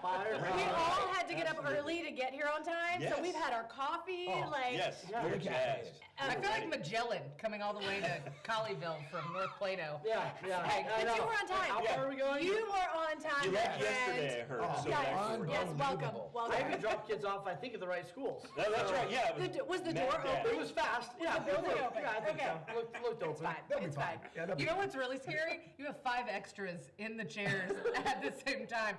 We all had to get up early to get here on time, so we've had our coffee. Yes, we're jazzed. I feel like Magellan coming all the way to Colleyville from North Plato. But you were on time. How far are we going? You were on time. You my left friend. yesterday, I heard. So Yes, welcome. I even dropped kids off, I think, at the right schools. That's right, yeah. Was the door Dad. open? It was fast. the building open? Yeah, I think Okay. so. Looked It's open. fine. It's fine. You know what's really scary? You have 5 extras in the chairs at the same time.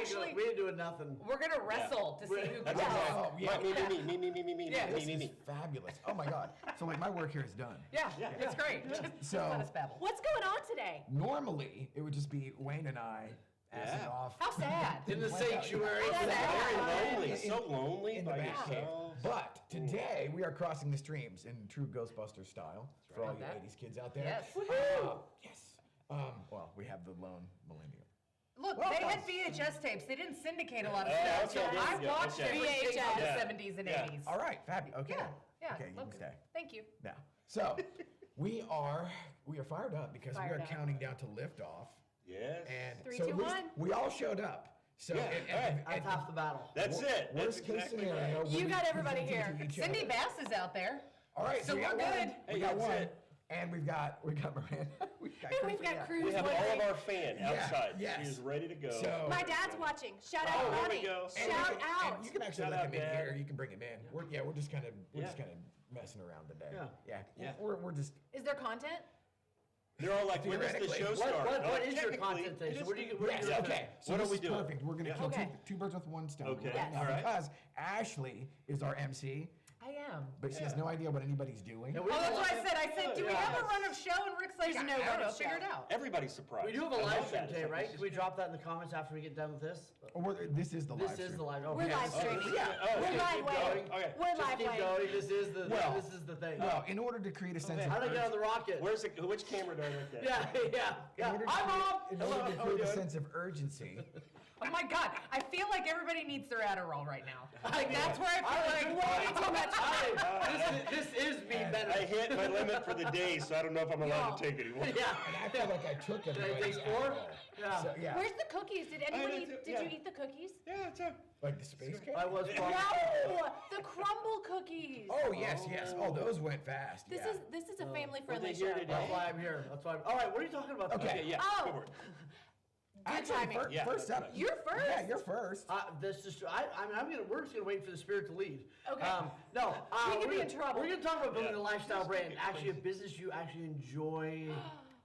So We ain't doing nothing. we're gonna wrestle to see who can That's tell. exactly. Me. This is fabulous. Oh my God. So like my work here is done. Yeah, it's great. Just So- let us babble. What's going on today? Normally, it would just be Wayne and I assing off How sad. In the Like that. sanctuary. Very lonely, so lonely in the by back cave. yourself. But today, we are crossing the streams in true Ghostbusters style for all you That. 80s kids out there. Yes. Yes. Well, we have the lone millennial. Look, Well they done. had VHS tapes. They didn't syndicate a lot of Oh, stuff. okay, So I okay, watched okay. everything from the Yeah. 70s and Yeah. 80s. All right, fabulous. Okay. Yeah, Okay, you look, can stay. Thank you. Now, so we are fired up because we Fired are up. counting down to liftoff, Yes. and 3, so 2, at least 1. we all showed up. So Yeah, That's half the battle. That's it. That's worst case exactly scenario, right. we'll You be got everybody presenting here. to each Cindy other. Bass is out there. All right, So we got we're one. good. We Hey, got that's one, it. and we've got Miranda. We've got We've Kristen. got Cruz We have all waiting. of our fan outside. yes. She is ready to go. So- My dad's watching. Shout Oh, out, there we Ronnie. go. And we Shout can- out. And you can actually Shout let out, him in Dad. here. You can bring him in. We're just kind of messing around today. Yeah. We're just. Is there content? They're all like, when does the Theoretically. show start? What is your Technically, content today? it So is- what do you Yes, do? okay. So What this are we is doing? perfect. We're going to Yeah. kill Okay. two birds with one stone Okay. right now All right. because Ashley is our MC, I am. but she has no idea what anybody's doing. Oh, that's what I said. I said, do we Yeah. have a run of show? And Rick's like, There's no I don't run know, of figure show. it out. Everybody's surprised. We do have a I live love stream that. today, It's like, right? this Can is we drop that in the comments after we get done with this? This is the live This is stream. the live. We're Okay. live streaming. Yeah. Oh, We're okay. live, Keep Wayne. going. Okay. We're Just live, keep Wayne. going. This is the thing. Well, in order to create a sense of How to get on the rocket? Where's it? Which camera do I look at? Yeah. in order Hi, Mom. in order to Hello. create a How you sense of urgency, Oh my God, I feel like everybody needs their Adderall right now. Like that's where I feel like Way too much. This is me better. I hit my limit for the day, so I don't know if I'm allowed to take it anymore. Yeah. and I feel like I took Did I everybody's take 4? Adderall. Yeah. So, yeah, Where's the cookies? Did anybody? did too, Did you yeah. eat the cookies? Yeah, it's a. like the space cake. I was No, the crumble cookies. Oh yes. Oh, those went fast. This yeah. is a family Were friendly they here show. today? That's why I'm here. All right, what are you talking about? Okay. Okay, yeah. Oh. Go for it. Actually, timing. Yeah, first up. that's You're first. Yeah, you're first. This is. We're just gonna wait for the spirit to lead. Okay. No. We could we're be in gonna- trouble. We're gonna talk about building Yeah. a lifestyle brand. Actually, a business you actually enjoy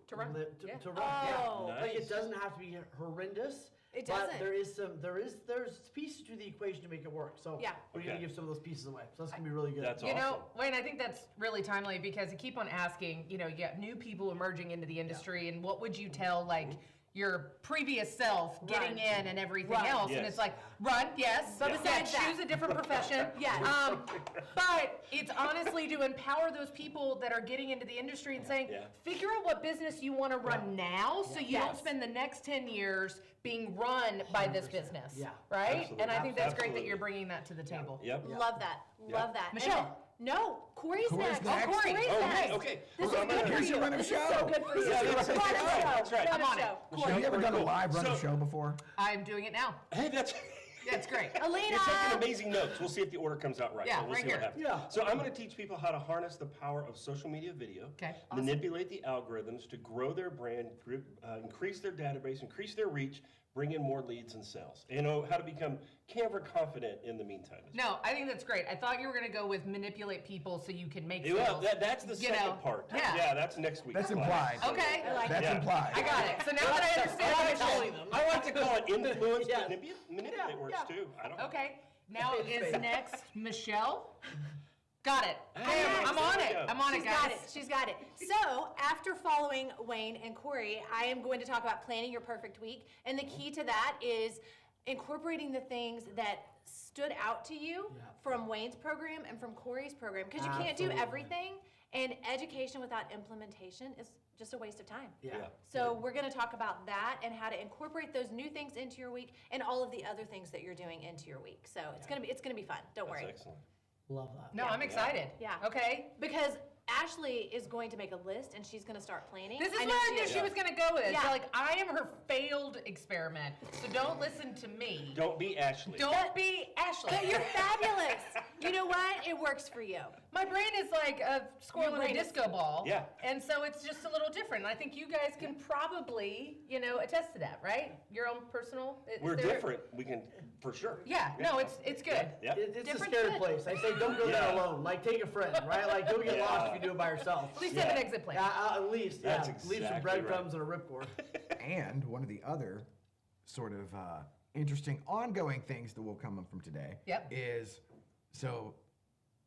To run. To Yeah. run. Yeah. Oh. Like Nice. it doesn't have to be horrendous. It But doesn't. there's pieces to the equation to make it work. So Yeah. we're gonna Okay. give some of those pieces away. So that's gonna be really good. That's You awesome. know, Wayne, I think that's really timely because you keep on asking, you got new people emerging into the industry, and what would you tell, like, your previous self getting Run. in and everything Run. else? And Yes. it's like, run, yes. But Yeah, besides that- choose a different profession. Yes. But it's honestly to empower those people that are getting into the industry and saying, Yeah. figure out what business you want to run now so you don't Yes. spend the next 10 years being run by this business. Yeah. Right? Absolutely. And I think that's great that Absolutely. you're bringing that to the table. Yep. Love that. Love that. Michelle. And then- no, Corey's Corey's next. next. Oh, Corey's Oh, next. okay. This So is I'm good gonna- for Here's you. your run of This is show. so good for you. Yeah, Run of that's right. show. That's right. Run I'm of on it. show. Michelle, have you ever done a cool. live run of So- show before? I'm doing it now. Hey, that's. That's great. Alina. You're taking amazing notes. We'll see if the order comes out right. Yeah, So we'll right see what here. happens. Yeah. So I'm going to teach people how to harness the power of social media video, Okay. manipulate the algorithms to grow their brand, increase their database, increase their reach, bring in more leads and sales. How to become camera confident in the meantime. No, I think that's great. I thought you were going to go with manipulate people so you can make Well, sales. that's the You second know, part. yeah. That's next week. That's implied. Okay. That's Yeah. implied. I got it. So now that I understand I the like, mission. to, I like to call it influence, Yeah. but manipulate works too. I don't. Okay. Now Space, is space. next Michelle. Got it. Hey, I'm on there it. we go. I'm on it, She's got guys. it. She's got it. So, after following Wayne and Corey, I am going to talk about planning your perfect week. And the key to that is incorporating the things that stood out to you from Wayne's program and from Corey's program. Because you can't do Absolutely. everything. And education without implementation is just a waste of time. Yeah. So we're going to talk about that and how to incorporate those new things into your week and all of the other things that you're doing into your week. So it's going to be fun. Don't That's worry. excellent. Love that. No, I'm excited. Yeah. Okay. Because Ashley is going to make a list and she's going to start planning. This is know where I knew is. she was going to go with it. Yeah. So, like, I am her failed experiment. So don't listen to me. Don't be Ashley. Don't be Ashley. But you're fabulous. You know what? It works for you. My brain is like a squirrel in a brain is- disco ball. Yeah. And so it's just a little different. And I think you guys can probably, attest to that, right? Your own personal. We're different. We can, for sure. Yeah. No, it's good. Yeah. It's a Different scary fit. place. I say don't go there Yeah. alone. Like take a friend, right? Like don't get lost if you do it by yourself. At least have an Yeah. exit plan. At least, That's leave some exactly breadcrumbs and a ripcord. And one of the other sort of interesting ongoing things that will come up from today Yep. is, so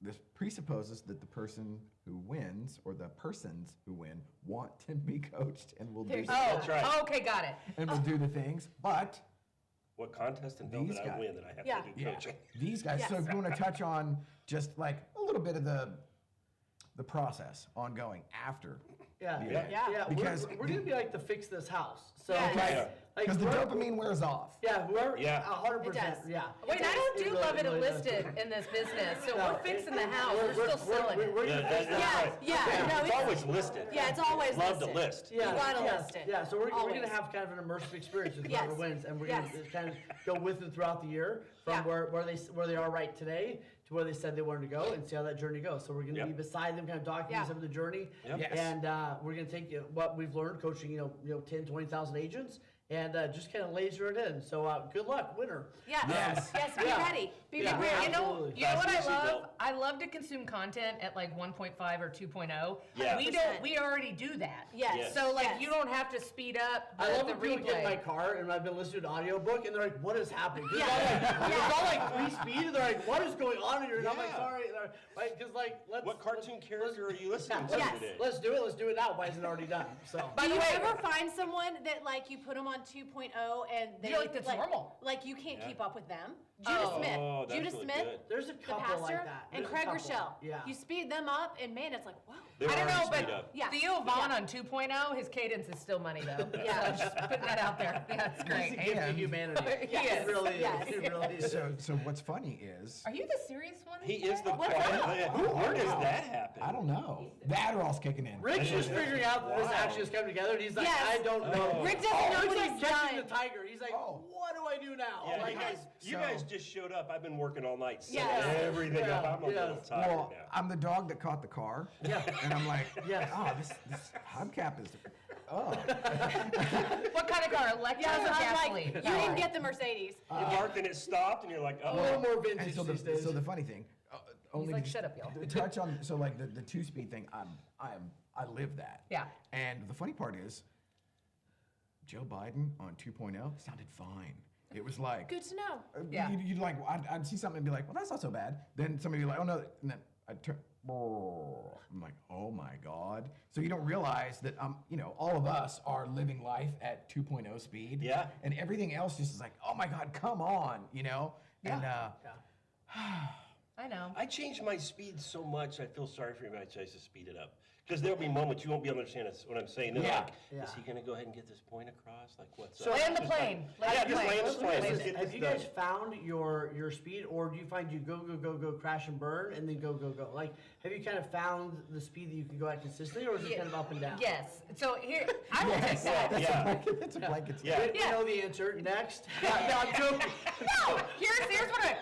this presupposes that the person who wins or the persons who win want to be coached and will do There's- Oh, That's right. okay, got it. and will do the things, but What contest and hell These did I guys- win that I have Yeah. to do yeah, coaching? these guys. So Yes. if you want to touch on just like a little bit of the process ongoing after. Yeah, Yeah. Yeah. Because we're gonna be like to fix this house. So Yes. Yeah. Because the dopamine wears off. Yeah, whoever. Yeah. 100%. It does. Yeah. Wait, I don't do really- love it really does. listed in this business, so No, we're fixing the house. we're- We're still selling it. we're Yeah, gonna fix that's Yeah, right. yeah, no, It's it's- always listed. Yeah, it's always Love listed. to list. Yeah, You gotta yeah, list it. Yeah, so we're Always. gonna have kind of an immersive experience with Yes. whoever wins, and we're gonna Yes. kind of go with them throughout the year from Yeah. where they are right today to where they said they wanted to go, and see how that journey goes. So we're gonna Yep. be beside them, kind of documenting Yeah. some of the journey, Yep. Yes. and we're gonna take what we've learned coaching, 10, 20,000 agents, and just kind of laser it in. So good luck, winner. Yes. Yes. Yes. Be Yeah. ready. Be Yeah. prepared. You know Absolutely. what I Fasten your love? seatbelt. I love to consume content at like 1.5 or 2.0. Yeah. We already do that. Yes. Yes. So like Yes. you don't have to speed up I love the when people get in my replay. car and I've been listening to an audiobook and they're like, what is happening? It's Yeah. all like 3 speed and they're like, what is going on here? And I'm like, Yeah. sorry. Right? Because let's. What cartoon character are you listening Yeah, to Yes. today? Let's do it. Let's do it now. Why is it already done? So. By Do the you way, ever find someone that like you put them on 2.0 and they You're like, that's normal. Like you can't Yeah. keep up with them? Judah Oh. Smith. Oh, that's Judah really Smith, good. There's a the couple pastor, like that. and There's a Craig couple. Rochelle. Yeah. You speed them up and man, it's like, whoa. They're I don't know, already speed but up. Yeah. Theo Vaughn Yeah. on 2.0, his cadence is still money though. Yeah. So just putting that out there. Yeah, it's He's great. a gift of And- humanity. He is. It really Yes. is. It really is. So what's funny is Are you the serious one? He is the What's quiet. up? Where does that happen? I don't know. The Adderall's kicking in. Rick's just figuring out that this Wow. actually has come together, and he's like, Yes. I don't know. Rick doesn't know He's what like he's catching done. the tiger. He's like, Oh. what do I do now? Yeah, Like, you So- guys just showed up. I've been working all night, setting Yes. everything up. I'm a little Yes. tired Well, now. I'm the dog that caught the car. Yeah. And I'm like, Yes. oh, this hubcap is, oh. What kind of car? Electric Yeah, or I'm gasoline? like, you didn't get the Mercedes. You marked and it stopped, and you're like, a little oh. more And vintage so these days. the funny thing, only like, to "Shut up, y'all." to touch on, so like the 2-speed thing, I live that. Yeah. And the funny part is, Joe Biden on 2.0 sounded fine. It was like, Good to know. Yeah. you'd like, I'd see something and be like, well, that's not so bad. Then somebody would be like, oh no, and then I'd turn, I'm like, oh my God. So you don't realize that, all of us are living life at 2.0 speed. Yeah. And everything else just is like, oh my God, come on, And, I know. I changed my speed so much, I feel sorry for you when I try to speed it up. Because there'll be moments you won't be able to understand what I'm saying. Then Yeah. like, Yeah. is he going to go ahead and get this point across? Like, what's So- up? Land the Just like- plane. Yeah, just land the plane. Let's get Have this you guys done. found your speed, or do you find you go, crash and burn, and then go? Like, have you kind of found the speed that you can go at consistently, or is it kind of up and down? Yes. So here, I will take that. Yeah. That's a blanket Yeah. statement. You know the answer. Next. No, I'm joking. No, here's what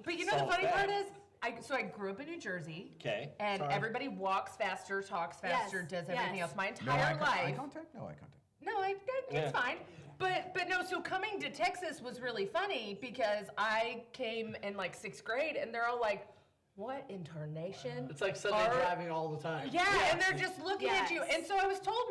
but you know the Solve funny that. part is, I grew up in New Jersey. 'Kay. And Sorry. everybody walks faster, talks faster, Yes, does everything yes. else. My No entire eye life. contact? No eye contact. No, it's Yeah. fine. But no, so coming to Texas was really funny because I came in like 6th grade and they're all like, what in tarnation? It's like Sunday are-" driving all the time. Yeah, and they're just looking at you. Yes. And so I was told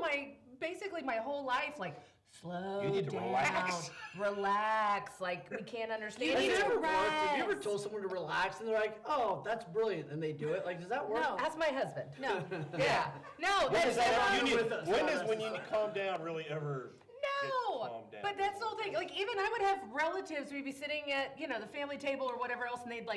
basically my whole life, like, slow You need to down, relax. relax, like we can't understand Has you. it ever worked? Have you ever Rest. told someone to relax and they're like, "Oh, that's brilliant," and they do it? Like, does that work? No. Ask my husband. No. Yeah. No, When that's does that You're you need- with us. when No, does that's when you fine. calm down really ever No, calm down? but that's the whole thing. Like even I would have relatives. We'd be sitting at the family table or whatever else, and they'd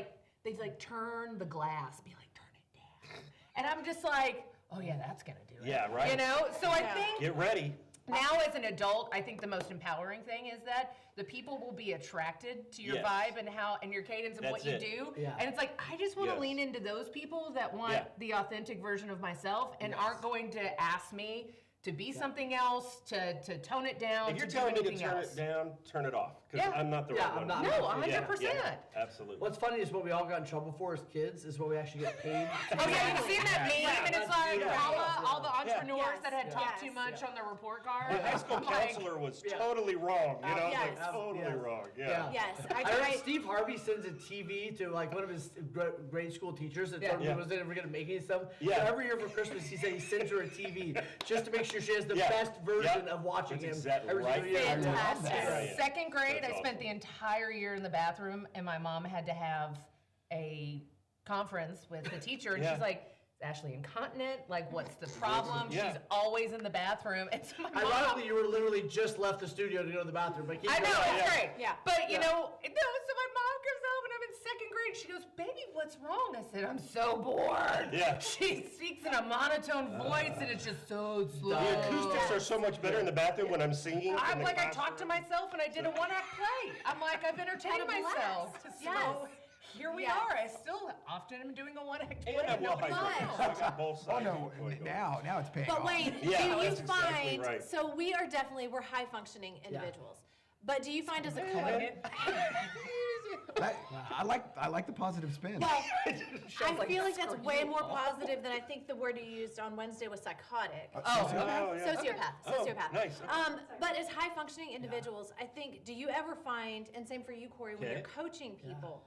turn the glass, be like, turn it down, and I'm just like, oh yeah, that's gonna do it. Yeah, right. So I Yeah. think Get ready. now as an adult, I think the most empowering thing is that the people will be attracted to your Yes. vibe and your cadence of what That's you it. do. Yeah. And it's like, I just want to Yes. lean into those people that want Yeah. the authentic version of myself and aren't going to ask me to be something else, to tone it down, If you're to telling do me to anything turn else. it down, turn it off. Because Yeah. I'm not the Yeah, right I'm one. not. No, Yeah, 100%. Absolutely. What's funny is what we all got in trouble for as kids is what we actually get paid. Oh yeah, you've seen that meme, and it's like all the entrepreneurs Yes. that had talked Yes. too much on their report card. The high school Like, counselor was totally wrong. You know, Yes. like totally Yes. wrong. Yeah. Yeah. Yes, I heard Steve Harvey sends a TV to like one of his grade school teachers that told him Yeah. he wasn't ever going to make any stuff. Yeah. So every year for Christmas, he said he sends her a TV just to make sure she has the Yeah. best version Yep. of watching That's him. exactly every right. single year. Fantastic. Right. Second grade, That's I spent awesome. the entire year in the bathroom, and my mom had to have a conference with the teacher, and Yeah. she's like, "Is Ashley incontinent? Like, what's the problem? Yeah. She's always in the bathroom." And so my mom, Ironically, you were literally just left the studio to go to the bathroom. But keep I know, going. it's great. Yeah. But, you know, so my mom comes home and I'm in second grade. She goes, "Baby, what's wrong?" I said, "I'm so bored." Yeah. She speaks in a monotone voice and it's just so slow. The acoustics are so much better in the bathroom when I'm singing. I'm in the like, I classroom. talked to myself and I did a one-act play. I'm like, I've entertained Had a myself. blast. So Yes. here we Yes. are. I still often am doing a one-act play. And I'm well Nobody hydrated. knows. So I got both Oh sides. no, going on. now it's paying But off. Wayne, Yeah, do you that's exactly find, right. so we are definitely, we're high functioning individuals. But do you find as a Like coach, it. I like the positive spin. well, I like feel like that's screw way you more all. positive than I think the word you used on Wednesday was psychotic. Oh, yeah. Sociopath, Oh, sociopath. nice, okay. But as high functioning individuals, I think, do you ever find, and same for you, Corey, when you're Okay. coaching people,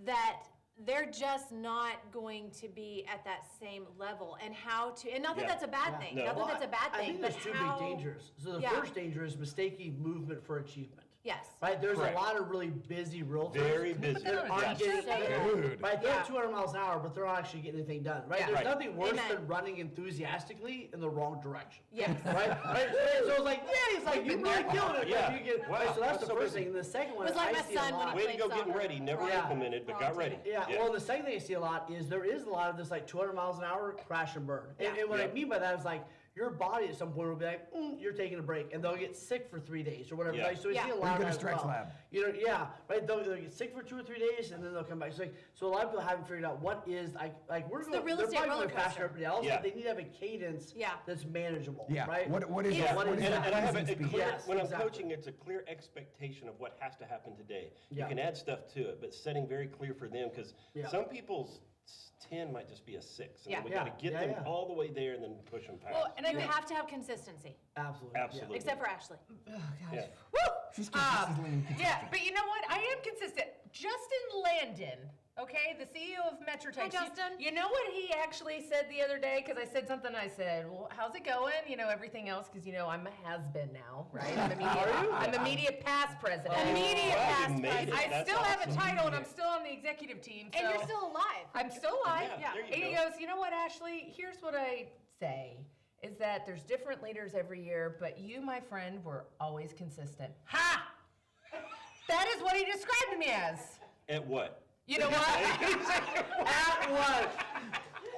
that they're just not going to be at that same level, and how to, and not that Yeah. that's a bad thing, No. not that Well, that's a bad I thing, think but there's two how. big dangers. So the Yeah. first danger is mistaking movement for achievement. Yes. Right? There's Correct. a lot of really busy realtors. Very busy. that on a Aren't t-shirt. getting, Dude. right, they're Yeah. at 200 miles an hour, but they're not actually getting anything done. Right? Yeah. There's Right. nothing worse Amen. than running enthusiastically in the wrong direction. Yes. Right? Right? So it's like, yeah, it's like you're really killing it. Yeah. Like, you get, Wow, right, so that's the that's so first busy. thing. And the second one It was like I my see son a when lot. he Way to go getting soccer. ready. Never Yeah. implemented, but Wrong got ready. team. Yeah, well, the second thing I see a lot is there is a lot of this like 200 miles an hour crash and burn. And what I Yeah. mean by that is like your body at some point will be like, you're taking a break, and they'll get sick for 3 days or whatever. Yeah. Right? So we Yeah. see a Or lot you of go to that as Stretch well. Lab. You know, yeah, right. They'll get sick for 2 or 3 days, and then they'll come back. So, so a lot of people haven't figured out what is like we're It's going. the real they're estate probably roller going faster coaster. than everybody else, Yeah. but they need to have a cadence Yeah. that's manageable. Yeah. Right. What is Yeah. that? What What is is that? And I have a clear. clear, Yes, when I'm exactly. coaching, it's a clear expectation of what has to happen today. Yeah. You can add stuff to it, but setting very clear for them, because Yeah. some people's 10 might just be a 6. And Yeah. then we got Yeah. to get Yeah, them yeah. all the way there and then push them past. Well, and You I have to have consistency, Absolutely. Absolutely. except for Ashley. Yeah. Woo! She's consistently inconsistent. Yeah, but you know what? I am consistent. Justin Landon, okay, the CEO of Metrotex. Hi, Justin. You know what he actually said the other day? Because I said something. I said, "Well, how's it going?" You know, everything else. Because you know, I'm a has-been now, right? I'm immediate past president. Immediate Wow, you past made it. president. I That's still have a awesome. title, and I'm still on the executive team. And so you're still alive. I'm still alive. Yeah, there you And he go. goes, "You know what, Ashley? Here's what I say." Is that there's different leaders every year, but you, my friend, were always consistent. Ha! That is what he described me as. At what? You know what? At what?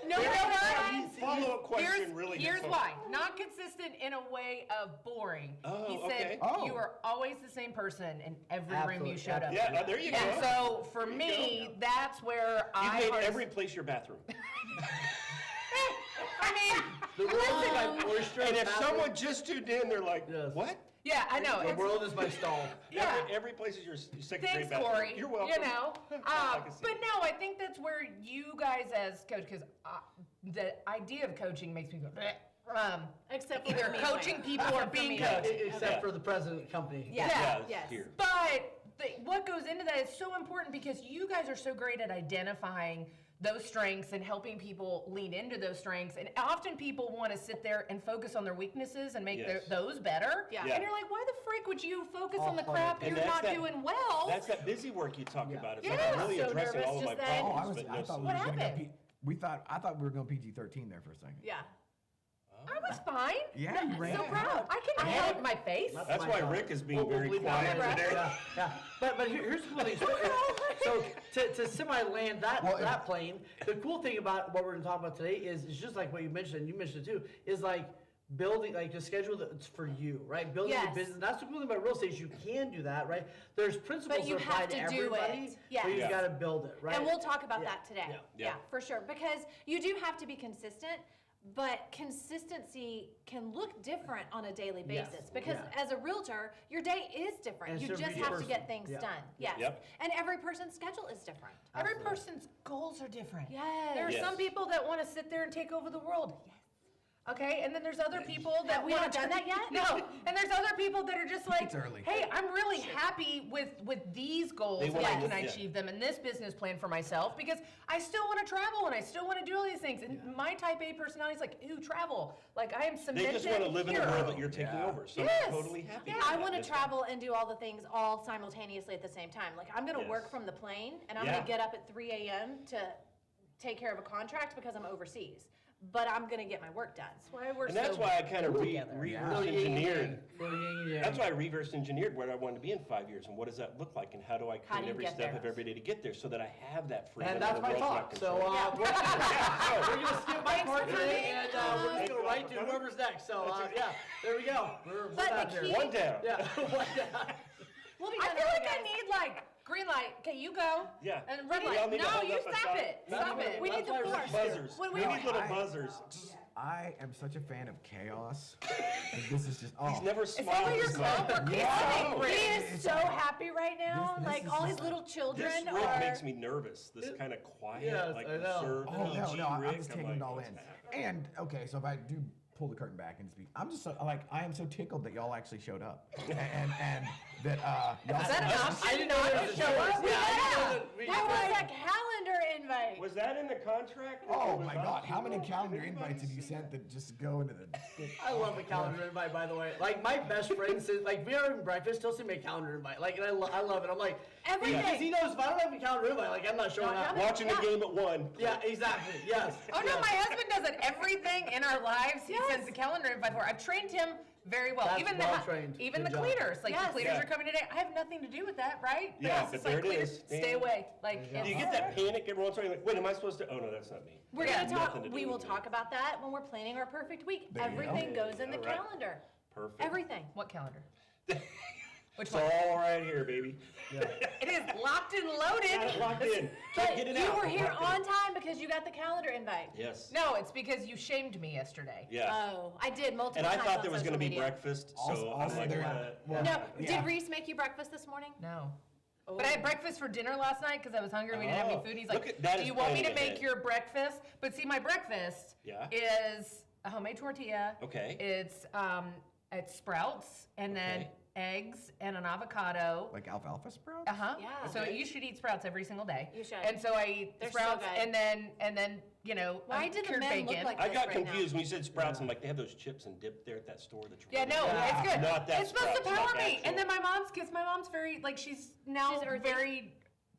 No, you know what? Follow-up question really Here's good. why. Not consistent in a way of boring. Oh, He said okay. Oh. you were always the same person in every room Absolutely. you showed up. Yeah, there you And go. so for me, that's where You I made was- every place your bathroom. I mean, The world is my oyster. And if bathroom. someone just tuned in, they're like, Yes. what? yeah, I know. The it's- world is my stall. Yeah. Every place is your second Thanks, grade bathroom. Corey. You're welcome. You know, I can see but it. no, I think that's where you guys as coach, because the idea of coaching makes me go, bleh. Except for Either me, coaching Wayne. people or Except for being me. coached. Except Yeah. for the president of the company. Yes, Yeah, yes. here. But what goes into that is so important because you guys are so great at identifying those strengths and helping people lean into those strengths. And often people want to sit there and focus on their weaknesses and make Yes. those better. Yeah. And you're like, why the frick would you focus on the crap And you're that's not that- doing well? That's that busy work you talked about. It's Yeah. like I'm really So addressing nervous all of my just then. Oh, problems. but I no thought we What were going to happened? I thought we were going PG-13 there for a second. Yeah. I was fine. Yeah, you ran So it. proud. I held my face. That's why Rick is being very bleep quiet that. today. Yeah, yeah. But here's the cool thing. So to semi-land that Well, that plane, the cool thing about what we're going to talk about today is just like what you mentioned, and you mentioned it too, is like building, like a schedule that's for you, right? Building Yes. a business. That's the cool thing about real estate is you can do that, right? There's principles But you that apply have to to do everybody, it. Yes. but you Yeah. got to build it, right? And we'll talk about Yeah. that today. Yeah. Yeah, for sure. Because you do have to be consistent, but consistency can look different on a daily Yes. basis. Because Yeah. as a realtor, your day is different. And You so just every have to person- get things yeah. done. Yes. Yep. And every person's schedule is different. Every Absolutely. person's goals are different. Yes. There are Yes. some people that want to sit there and take over the world. Yes. Okay, and then there's other people that Have we want not done that yet? No, and there's other people that are just like, It's early. hey, I'm really happy with these goals. They Why wanna- can I yeah. achieve them in this business plan for myself? Because I still want to travel and I still want to do all these things. And my type A personality is like, ooh, travel. Like I am They cemented just want to live in here. a world that you're taking Yeah. over. So Yes. I'm totally happy. Yeah. with I that. want to That's travel and do all the things all simultaneously at the same time. Like I'm going to Yes. work from the plane and I'm Yeah. going to get up at 3 a.m. to take care of a contract because I'm overseas. But I'm going to get my work done. That's why we're And that's so why I kind of cool together. reverse Little yin and engineered. yang. Little yin and yang. That's why I reverse engineered where I wanted to be in 5 years and what does that look like and how do I How do create you every get step there? of every day to get there so that I have that freedom. And that's the my world's not talk. So controlling. we're going to skip my part for today, coming. and we're just going right to whoever's next. So yeah, there we go. We're But back the here. key- One down. Yeah, one down. We'll be I done feel early, like I guys. need like green light. Okay, you go. Yeah. And red We all light. need to No, hold you up a stop sign. it. No, Stop no, it. We need That's the why we're force. Buzzers. When We we need little I- buzzers. I am such a fan of chaos. And this is just He's never It's smiled. only your this much. club or Yeah. kissing. He It's is so like- happy right now. this Like is all just his like- little children This Rick are. makes me nervous. This kind of quiet, Yes, like I know. reserved, Oh no, PG no, I'm Rick. just I'm taking like, it all what's in. happening? And okay, so if I do pull the curtain back and speak, I'm just so, like I am so tickled that y'all actually showed up, and that y'all. Is that an I option didn't not know to there was a show choice. up? Yeah, I didn't know Yeah, that we- that was a calendar invite. Was that in the contract? that Oh it was my God! How many optional? calendar Did invites have you anybody sent that just go into the? I love a calendar invite, by the way. Like my best friend says, like we are having breakfast, he'll send me a calendar invite. Like, and I love it. I'm like, Everything. because he knows if I don't have a calendar invite, like I'm not showing up. Watching the game at 1. Yeah, exactly. Yes. Oh no, my husband does it. Everything in our lives, he Yes. sends a calendar invite for. I've trained him very well. That's even well the trained. even Good the job. cleaners, like Yes. the cleaners Yeah. are coming today. I have nothing to do with that, right? Yeah, it's but just there like, it cleaners, is. stay Damn. away. Like Do you get that panic every once in a while? Like, wait, am I supposed to? Oh no, that's not me. We're Yeah. gonna talk. Nothing to do We will with me. talk about that when we're planning our perfect week. There you go. Everything goes in the All right. calendar. Perfect. Everything. What calendar? Which It's one? all right here, baby. It is locked and Got it loaded. locked in. But Can't get it you out. were here Locked in. on time because you got the calendar invite. Yes. No, it's because you shamed me yesterday. Yeah. Oh, I did multiple And I times thought on there was social going to be media. breakfast, so Also- I'm also like, there- what? No, Yeah. did Reese make you breakfast this morning? No. But I had breakfast for dinner last night because I was hungry. We didn't have Oh, any food. He's look like, at- that "Do is you want me to planning make ahead. your breakfast?" But see, my breakfast Yeah. is a homemade tortilla. Okay. It's sprouts and then Okay. eggs and an avocado. Like alfalfa sprouts? Yeah. So Okay. you should eat sprouts every single day. You should. And so I eat They're so sprouts good. and then Why did the cured men look bacon. like I this got right now? confused when you said sprouts. I'm like, they have those chips and dip there at that store that's Yeah, really no, good. it's good. Not that It's supposed to sprouts, power not me. actual. And then my mom's, because my mom's very, like, she's now She's earthy. very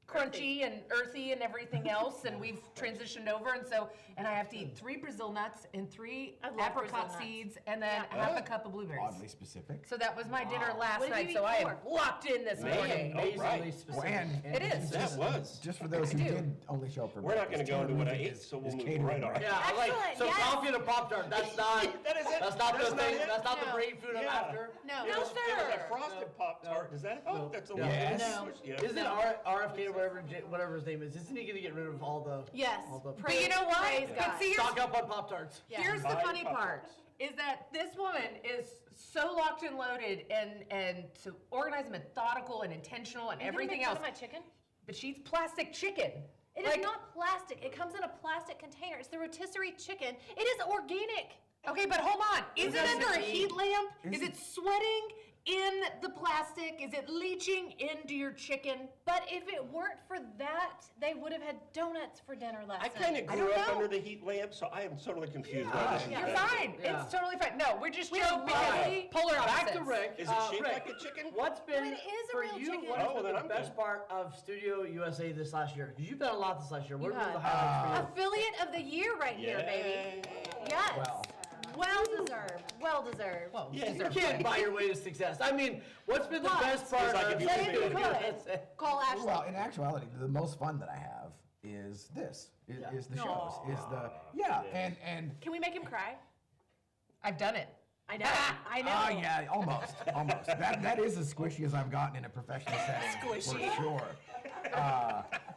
crunchy and earthy and everything else, and we've transitioned over, and so, and I have to eat 3 Brazil nuts and 3 I love Brazil apricot nuts. seeds, and then Yeah. half a cup of blueberries. Oddly specific. So that was my dinner last What did night, you so eat I am for? locked in this Man. morning. Oh, Amazingly right. specific. Well, and It is. That was. Just for those who do. did only show up for We're not breakfast, gonna go into Taylor what I Wiggett ate, is- so we'll is move catering right on. right. Yeah, Excellent, like so yes. coffee and a Pop Tart. That's not. That is it. That's not That's the not thing. it. That's not the No. brain food I'm Yeah. after. No. It was, it was sir. a frosted Pop-Tart. Does that help? That's a little Yes. No. Yeah. Isn't RFK or whatever his name is? Isn't he gonna get rid of all the? Yes. All the But you know what? Praise But God. see, stock up on Pop Tarts. Yeah. here's the Buy funny part, Pop-Tarts. is that this woman is so locked and loaded and so organized and methodical and intentional and Are you gonna everything make fun else. of my chicken? But she eats plastic chicken. It is Like, not plastic. It comes in a plastic container. It's the rotisserie chicken. It is organic. Okay, but hold on. Is it does under it a mean? heat lamp? Is Is it sweating in the plastic? Is it leaching into your chicken? But if it weren't for that, they would have had donuts for dinner last I night. kind of I grew don't up know. under the heat lamp, so I am totally confused. by this. You're fine. Yeah. It's totally fine. No, we're just We joking are because lovely. polar Back opposites. to Rick. Is it shaped Rick, like a chicken? What's been But it is a for real you? chicken. What has Oh, well, been then the I'm best good. part of Studio USA this last year? Because you've done a lot this last year. What You were the have. highlights for you? Affiliate of the year right here, baby. Yes. Well. Well deserved. Well deserved. Well, Yeah, You can't buy your way to success. I mean, what's been the But- best part It's like of if you Say Studio if you USA? could. Call Ashley. Well, in actuality, the most fun that I have is this. Is the shows. Is the and Can we make him cry? I've done it. I know. I know. Oh yeah, almost. That is as squishy as I've gotten in a professional setting. Squishy. For sure.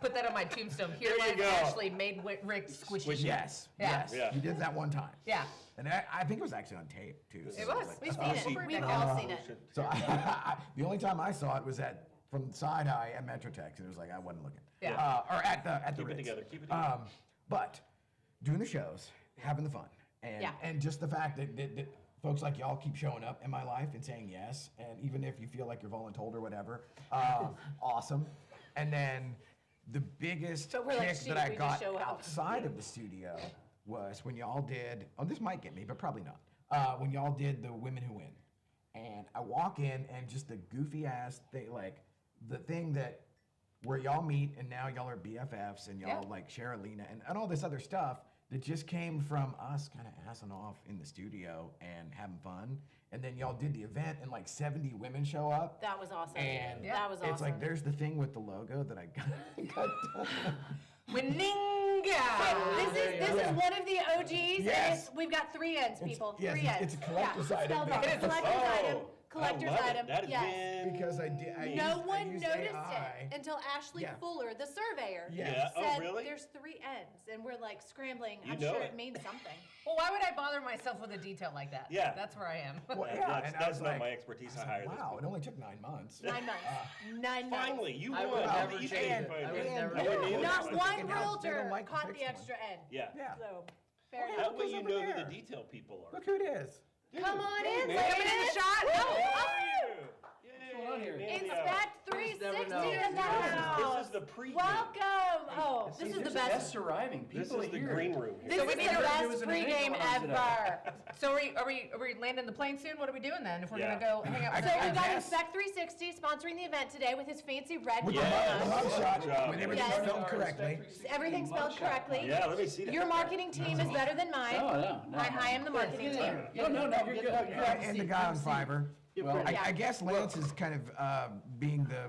Put that on my tombstone. Here, There you go. Ashley made Rick squishy. Yes. Yeah. Yes. Yeah. You did that one time. Yeah. And I think it was actually on tape too. It was. We've Oh, seen super it. We've big. all seen it. So the only time I saw it was from side eye at Metrotex, and it was like I wasn't looking. Yeah. Or at the Keep it Ritz. together, keep it together. But doing the shows, having the fun, and Yeah. and just the fact that folks like y'all keep showing up in my life and saying yes, and even if you feel like you're voluntold or whatever, awesome. And then the biggest So we're like, kick shoot, that I we just got show up. outside of the studio was when y'all did. Oh, this might get me, but probably not. When y'all did the Women Who Win, and I walk in and just the goofy ass thing, like the thing that where y'all meet and now y'all are BFFs and y'all Yeah. like share Alina and all this other stuff that just came from us kind of assing off in the studio and having fun. And then y'all did the event and like 70 women show up. That was awesome. And That was awesome. it's like there's the thing with the logo that I got done. Winninga. This is one of the OGs. Yes. And we've got 3 ends, people. yes, 3 it's- ends. it's a collector's item. Spelled right. It is. Collector's item. Oh, Collector's I love item. It. That has Yes. been Because I did. I No used, I one used noticed AI. it until Ashley Yeah. Fuller, the surveyor, Yeah. Yeah. Oh, said really? there's 3 ends, and we're like scrambling. You I'm know sure it. it means something. Well, why would I bother myself with a detail like that? Yeah. That's where I am. Well, Yeah, yeah, that's- and I that's was not like- my expertise. I hired these Wow, it people. only took 9 months. 9 months. 9 months. Finally, you I won. would How never did you change change it. it? I would And- never and- change it. Not They one don't- they don't realtor like the caught the fixed extra end. Yeah. Yeah. So, fair Well, enough. That way goes you over know who there. the detail people are. Look who it is. Come on in, man. ladies. Coming in the shot. Woo! How are you? Yay, going on here? Mandy. Inspect You just never 360 know. in the house. This is the pre. Welcome. Oh, this is the There's best. guests arriving. This People is are the here. green room This here. is we the need to- there best was an event pregame going on today. ever. So are we landing the plane soon? What are we doing then? If we're Yeah. gonna go hang out with So I we've got guess. Inspect 360 sponsoring the event today with his fancy red With Yes. the mug. mugshot, Good job. when everything's Yes. spelled correctly. Everything spelled correctly. Yeah, let me see that. Your marketing team is better than mine. No. I am the marketing team. No, you're good. Yeah, and the guy on Fiverr. Well, Yeah. I guess Lance is kind of being the.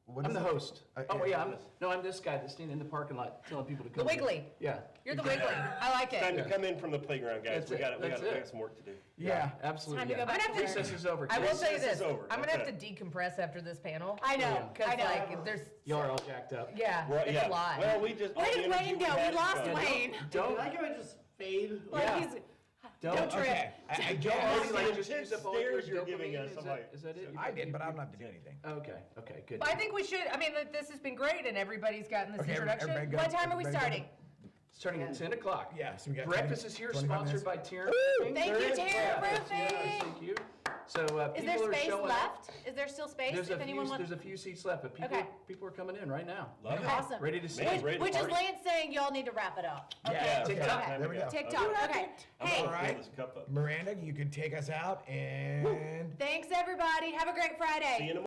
What I'm is the it? host. Oh yeah, I'm this guy that's standing in the parking lot telling people to The come. Wiggly. Yeah. You're the Wiggly. I like Time it. to come in from the playground, guys. That's We it. got That's it. some work to do. Yeah. Absolutely. Time to yeah. go back to work. Recess is over. I will kids. say This this. is over. I'm gonna That's have to decompress after this panel. I know. Because I know. like there's Y'all are all jacked up. yeah, Well, it's yeah. a lot. Well, we just. Where all the did energy Wayne go? had We is lost gone. Wayne. I like how I just fade. Like Yeah. he's. Don't trip. Okay. I Already guess. like just use up all your Stares you're giving dopamine? us, Is I'm that- like- is that it? I did, but I don't have to do anything. Okay, good. But I think we should. I mean, this has been great, and everybody's gotten this Okay, introduction. everybody go. What time are we Everybody go. starting? Starting at 10 o'clock. Yeah, so we got Breakfast 20 is here, 25 sponsored minutes. by Tier. Thank you, Tier Roofing. Thank you. So Is people there are space showing up. left? Is there still space There's if anyone wants? a few seats left, but Okay. people are coming in right now. Love it. Awesome. Ready to see. Man, it. ready to Which is party. Lance saying y'all need to wrap it up. Yeah, TikTok. Okay. There we go. TikTok. Okay. I'm Hey, gonna All right. fill this cup up. Miranda, you can take us out and. thanks everybody. Have a great Friday. See you in a